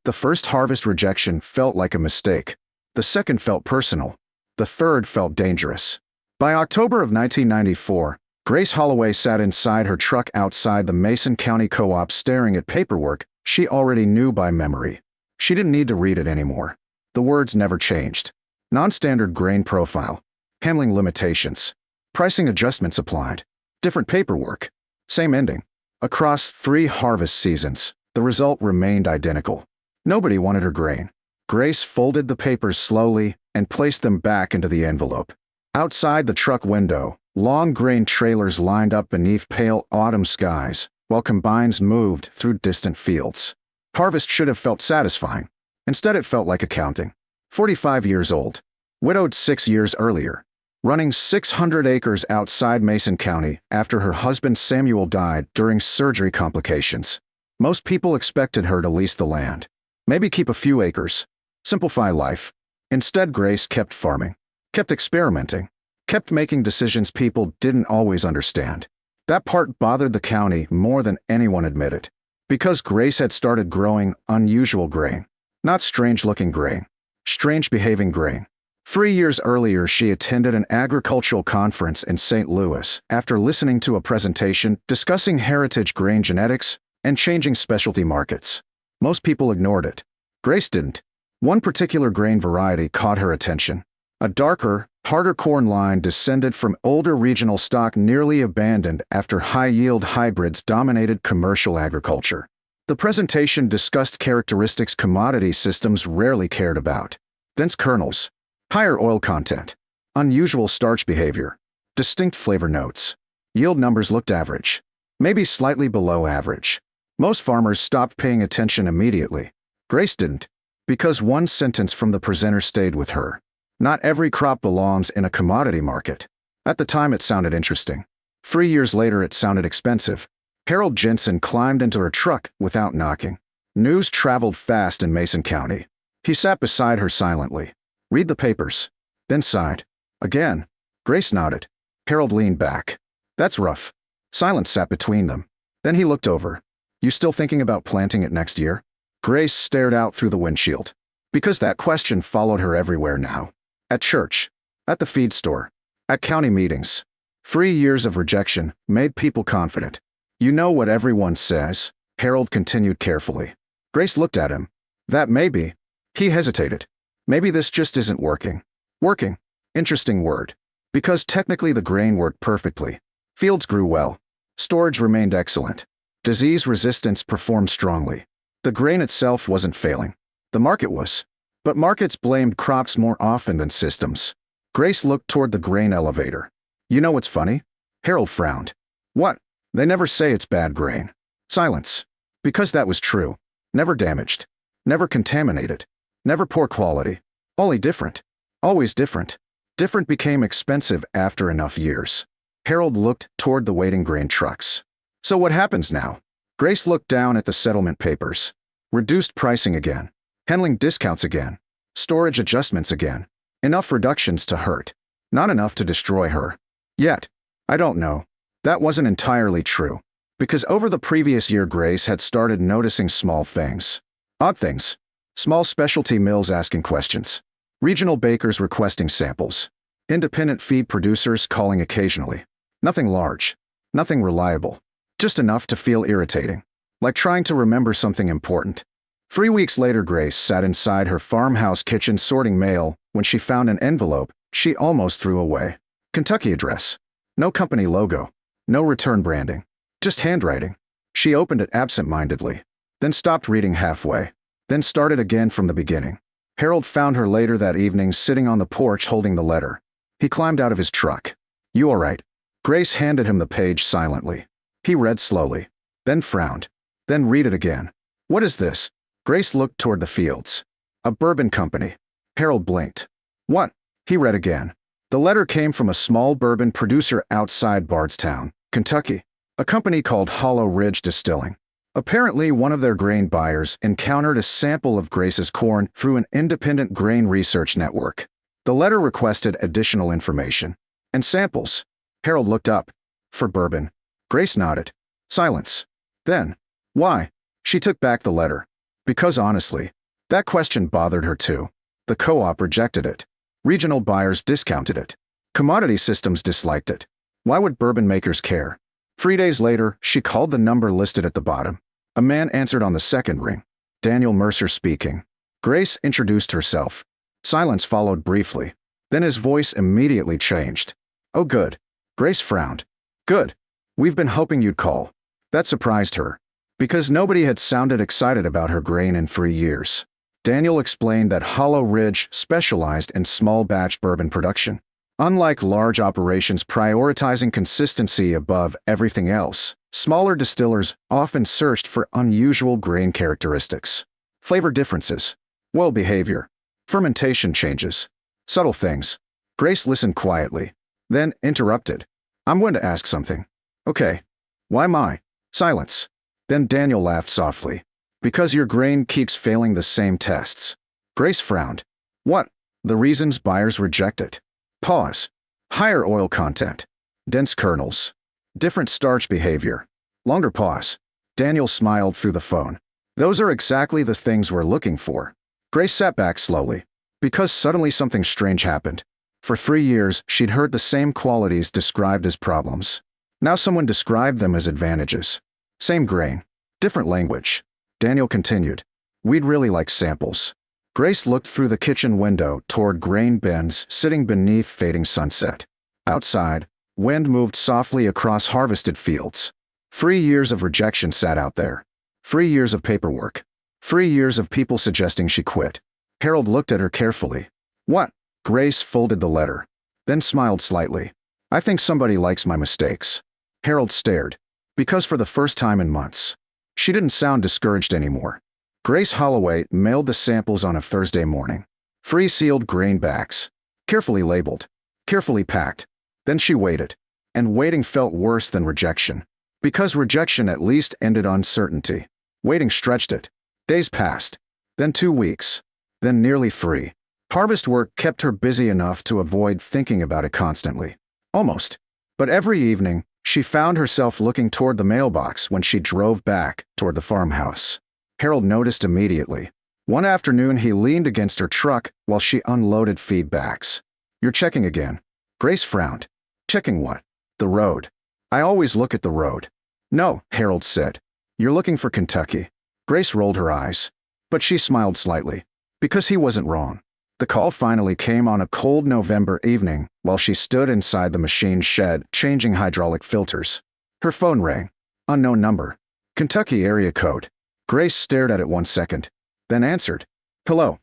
The first harvest rejection felt like a mistake. The second felt personal. The third felt dangerous. By October of 1994, Grace Holloway sat inside her truck outside the Mason County Co-op staring at paperwork she already knew by memory. She didn't need to read it anymore. The words never changed. Non-standard grain profile. Handling limitations. Pricing adjustments applied. Different paperwork. Same ending. Across 3 harvest seasons, the result remained identical. Nobody wanted her grain. Grace folded the papers slowly and placed them back into the envelope. Outside the truck window, long grain trailers lined up beneath pale autumn skies, while combines moved through distant fields. Harvest should have felt satisfying. Instead, it felt like accounting. 45 years old. Widowed 6 years earlier. Running 600 acres outside Mason County after her husband Samuel died during surgery complications. Most people expected her to lease the land. Maybe keep a few acres. Simplify life. Instead, Grace kept farming. Kept experimenting. Kept making decisions people didn't always understand. That part bothered the county more than anyone admitted. Because Grace had started growing unusual grain. Not strange-looking grain. Strange-behaving grain. 3 years earlier, she attended an agricultural conference in St. Louis after listening to a presentation discussing heritage grain genetics and changing specialty markets. Most people ignored it. Grace didn't. One particular grain variety caught her attention. A darker, harder corn line descended from older regional stock nearly abandoned after high-yield hybrids dominated commercial agriculture. The presentation discussed characteristics commodity systems rarely cared about. Dense kernels. Higher oil content. Unusual starch behavior. Distinct flavor notes. Yield numbers looked average. Maybe slightly below average. Most farmers stopped paying attention immediately. Grace didn't. Because one sentence from the presenter stayed with her. Not every crop belongs in a commodity market. At the time it sounded interesting. 3 years later it sounded expensive. Harold Jensen climbed into her truck without knocking. News traveled fast in Mason County. He sat beside her silently. Read the papers. Then sighed. Again. Grace nodded. Harold leaned back. That's rough. Silence sat between them. Then he looked over. You still thinking about planting it next year? Grace stared out through the windshield. Because that question followed her everywhere now. At church. At the feed store. At county meetings. 3 years of rejection made people confident. You know what everyone says, Harold continued carefully. Grace looked at him. That may be. He hesitated. Maybe this just isn't working. Working. Interesting word. Because technically the grain worked perfectly. Fields grew well. Storage remained excellent. Disease resistance performed strongly. The grain itself wasn't failing. The market was. But markets blamed crops more often than systems. Grace looked toward the grain elevator. You know what's funny? Harold frowned. What? They never say it's bad grain. Silence. Because that was true. Never damaged. Never contaminated. Never poor quality. Only different. Always different. Different became expensive after enough years. Harold looked toward the waiting grain trucks. So what happens now? Grace looked down at the settlement papers. Reduced pricing again. Handling discounts again. Storage adjustments again. Enough reductions to hurt. Not enough to destroy her. Yet. I don't know. That wasn't entirely true. Because over the previous year Grace had started noticing small things. Odd things. Small specialty mills asking questions. Regional bakers requesting samples. Independent feed producers calling occasionally. Nothing large. Nothing reliable. Just enough to feel irritating. Like trying to remember something important. 3 weeks later Grace sat inside her farmhouse kitchen sorting mail when she found an envelope she almost threw away. Kentucky address. No company logo. No return branding. Just handwriting. She opened it absent-mindedly. Then stopped reading halfway. Then started again from the beginning. Harold found her later that evening sitting on the porch holding the letter. He climbed out of his truck. You all right? Grace handed him the page silently. He read slowly. Then frowned. Then read it again. What is this? Grace looked toward the fields. A bourbon company. Harold blinked. What? He read again. The letter came from a small bourbon producer outside Bardstown, Kentucky. A company called Hollow Ridge Distilling. Apparently, one of their grain buyers encountered a sample of Grace's corn through an independent grain research network. The letter requested additional information. And samples. Harold looked up. For bourbon. Grace nodded. Silence. Then. Why? She took back the letter. Because honestly, that question bothered her too. The co-op rejected it. Regional buyers discounted it. Commodity systems disliked it. Why would bourbon makers care? 3 days later, she called the number listed at the bottom. A man answered on the second ring. Daniel Mercer speaking. Grace introduced herself. Silence followed briefly. Then his voice immediately changed. Oh good. Grace frowned. Good. We've been hoping you'd call. That surprised her, because nobody had sounded excited about her grain in 3 years. Daniel explained that Hollow Ridge specialized in small batch bourbon production. Unlike large operations prioritizing consistency above everything else, smaller distillers often searched for unusual grain characteristics, flavor differences, well behavior, fermentation changes, subtle things. Grace listened quietly, then interrupted. I'm going to ask something. Okay. Why my? Silence. Then Daniel laughed softly. Because your grain keeps failing the same tests. Grace frowned. What? The reasons buyers reject it. Pause. Higher oil content. Dense kernels. Different starch behavior. Longer pause. Daniel smiled through the phone. Those are exactly the things we're looking for. Grace sat back slowly. Because suddenly something strange happened. For 3 years, she'd heard the same qualities described as problems. Now someone described them as advantages. Same grain. Different language. Daniel continued. We'd really like samples. Grace looked through the kitchen window toward grain bins sitting beneath fading sunset. Outside, wind moved softly across harvested fields. 3 years of rejection sat out there. 3 years of paperwork. 3 years of people suggesting she quit. Harold looked at her carefully. What? Grace folded the letter, then smiled slightly. I think somebody likes my mistakes. Harold stared. Because for the first time in months, she didn't sound discouraged anymore. Grace Holloway mailed the samples on a Thursday morning. 3 sealed grain bags. Carefully labeled. Carefully packed. Then she waited. And waiting felt worse than rejection. Because rejection at least ended uncertainty. Waiting stretched it. Days passed. Then 2 weeks. Then nearly 3. Harvest work kept her busy enough to avoid thinking about it constantly. Almost. But every evening, she found herself looking toward the mailbox when she drove back toward the farmhouse. Harold noticed immediately. One afternoon he leaned against her truck while she unloaded feedbacks. You're checking again. Grace frowned. Checking what? The road. I always look at the road. No, Harold said. You're looking for Kentucky. Grace rolled her eyes. But she smiled slightly. Because he wasn't wrong. The call finally came on a cold November evening while she stood inside the machine shed changing hydraulic filters. Her phone rang. Unknown number. Kentucky area code. Grace stared at it 1 second, then answered. Hello.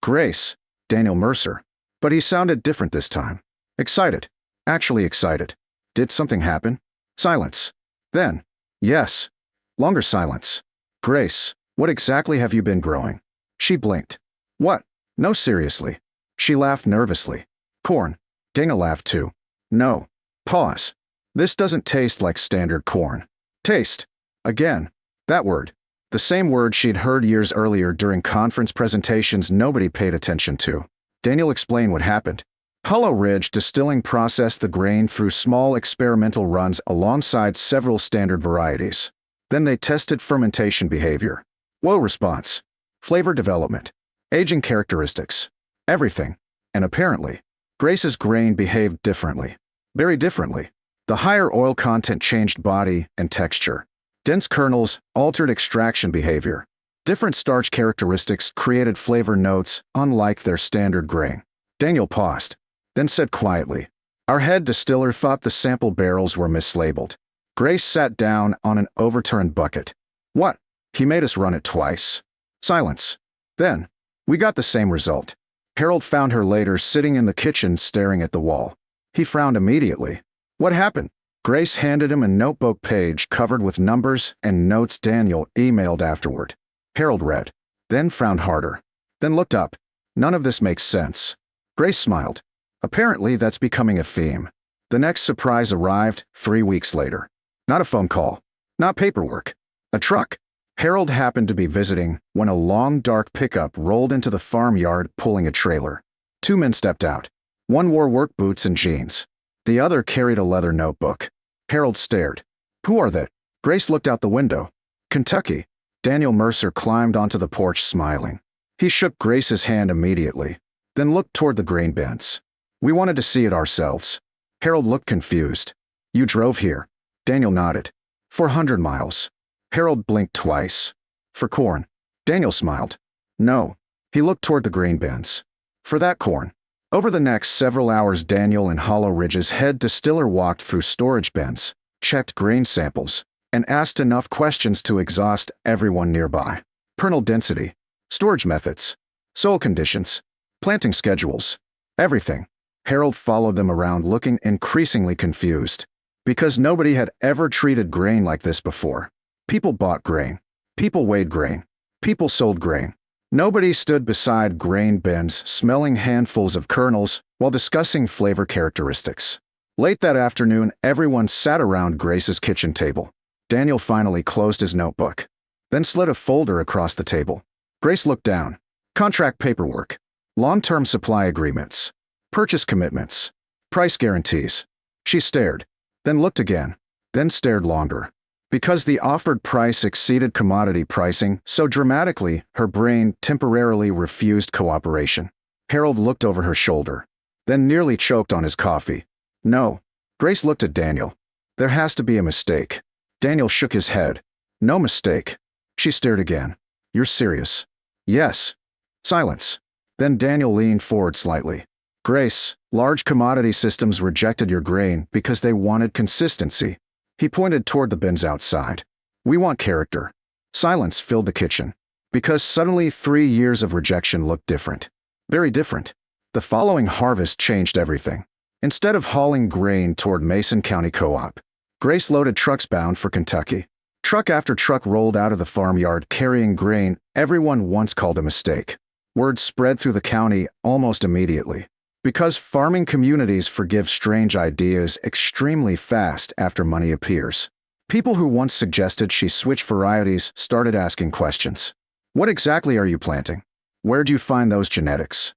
Grace. Daniel Mercer. But he sounded different this time. Excited. Actually excited. Did something happen? Silence. Then. Yes. Longer silence. Grace, what exactly have you been growing? She blinked. What? No, seriously. She laughed nervously. Corn. Dana laughed too. No. Pause. This doesn't taste like standard corn. Taste. Again. That word. The same word she'd heard years earlier during conference presentations nobody paid attention to. Daniel explained what happened. Hollow Ridge Distilling processed the grain through small experimental runs alongside several standard varieties. Then they tested fermentation behavior, woe response, flavor development, aging characteristics, everything. And apparently, Grace's grain behaved differently. Very differently. The higher oil content changed body and texture. Dense kernels altered extraction behavior. Different starch characteristics created flavor notes unlike their standard grain. Daniel paused, then said quietly, Our head distiller thought the sample barrels were mislabeled. Grace sat down on an overturned bucket. What? He made us run it twice. Silence. Then, we got the same result. Harold found her later sitting in the kitchen staring at the wall. He frowned immediately. What happened? Grace handed him a notebook page covered with numbers and notes Daniel emailed afterward. Harold read, then frowned harder, then looked up. None of this makes sense. Grace smiled. Apparently that's becoming a theme. The next surprise arrived 3 weeks later. Not a phone call. Not paperwork. A truck. Harold happened to be visiting when a long dark pickup rolled into the farmyard pulling a trailer. 2 men stepped out. One wore work boots and jeans. The other carried a leather notebook. Harold stared. Who are they? Grace looked out the window. Kentucky. Daniel Mercer climbed onto the porch smiling. He shook Grace's hand immediately, then looked toward the grain bins. We wanted to see it ourselves. Harold looked confused. You drove here? Daniel nodded. 400 miles. Harold blinked twice. For corn. Daniel smiled. No. He looked toward the grain bins. For that corn. Over the next several hours, Daniel and Hollow Ridge's head distiller walked through storage bins, checked grain samples, and asked enough questions to exhaust everyone nearby. Kernel density, storage methods, soil conditions, planting schedules, everything. Harold followed them around looking increasingly confused. Because nobody had ever treated grain like this before. People bought grain. People weighed grain. People sold grain. Nobody stood beside grain bins smelling handfuls of kernels while discussing flavor characteristics. Late that afternoon, everyone sat around Grace's kitchen table. Daniel finally closed his notebook, then slid a folder across the table. Grace looked down. Contract paperwork. Long-term supply agreements. Purchase commitments. Price guarantees. She stared, then looked again, then stared longer. Because the offered price exceeded commodity pricing so dramatically, her brain temporarily refused cooperation. Harold looked over her shoulder, then nearly choked on his coffee. No. Grace looked at Daniel. There has to be a mistake. Daniel shook his head. No mistake. She stared again. You're serious? Yes. Silence. Then Daniel leaned forward slightly. Grace, large commodity systems rejected your grain because they wanted consistency. He pointed toward the bins outside. We want character. Silence filled the kitchen. Because suddenly 3 years of rejection looked different. Very different. The following harvest changed everything. Instead of hauling grain toward Mason County Co-op, Grace loaded trucks bound for Kentucky. Truck after truck rolled out of the farmyard carrying grain everyone once called a mistake. Word spread through the county almost immediately. Because farming communities forgive strange ideas extremely fast after money appears. People who once suggested she switch varieties started asking questions. What exactly are you planting? Where'd you find those genetics?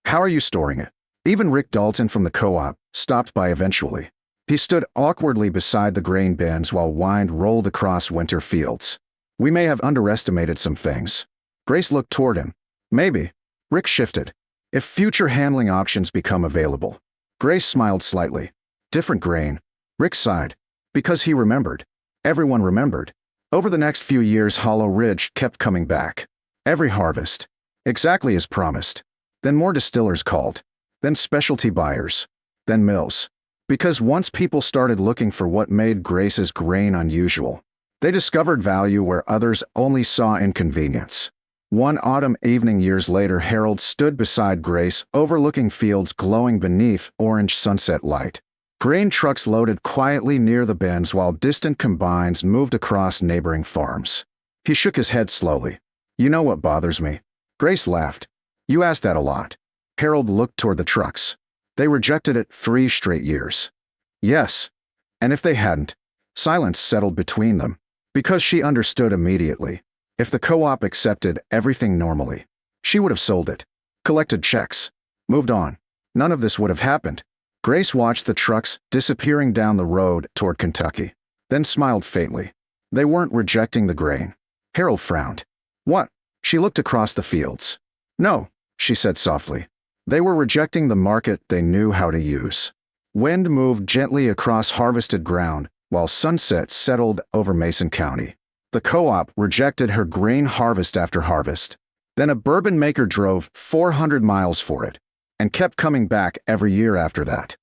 How are you storing it? Even Rick Dalton from the co-op stopped by eventually. He stood awkwardly beside the grain bins while wind rolled across winter fields. We may have underestimated some things. Grace looked toward him. Maybe. Rick shifted. If future handling options become available. Grace smiled slightly. Different grain. Rick sighed. Because he remembered. Everyone remembered. Over the next few years, Hollow Ridge kept coming back. Every harvest. Exactly as promised. Then more distillers called. Then specialty buyers. Then mills. Because once people started looking for what made Grace's grain unusual, they discovered value where others only saw inconvenience. One autumn evening years later, Harold stood beside Grace, overlooking fields glowing beneath orange sunset light. Grain trucks loaded quietly near the bins while distant combines moved across neighboring farms. He shook his head slowly. You know what bothers me? Grace laughed. You ask that a lot. Harold looked toward the trucks. They rejected it 3 straight years. Yes. And if they hadn't, silence settled between them. Because she understood immediately. If the co-op accepted everything normally, she would have sold it, collected checks, moved on. None of this would have happened. Grace watched the trucks disappearing down the road toward Kentucky, then smiled faintly. They weren't rejecting the grain. Harold frowned. What? She looked across the fields. No, she said softly. They were rejecting the market they knew how to use. Wind moved gently across harvested ground while sunset settled over Mason County. The co-op rejected her grain harvest after harvest. Then a bourbon maker drove 400 miles for it and kept coming back every year after that.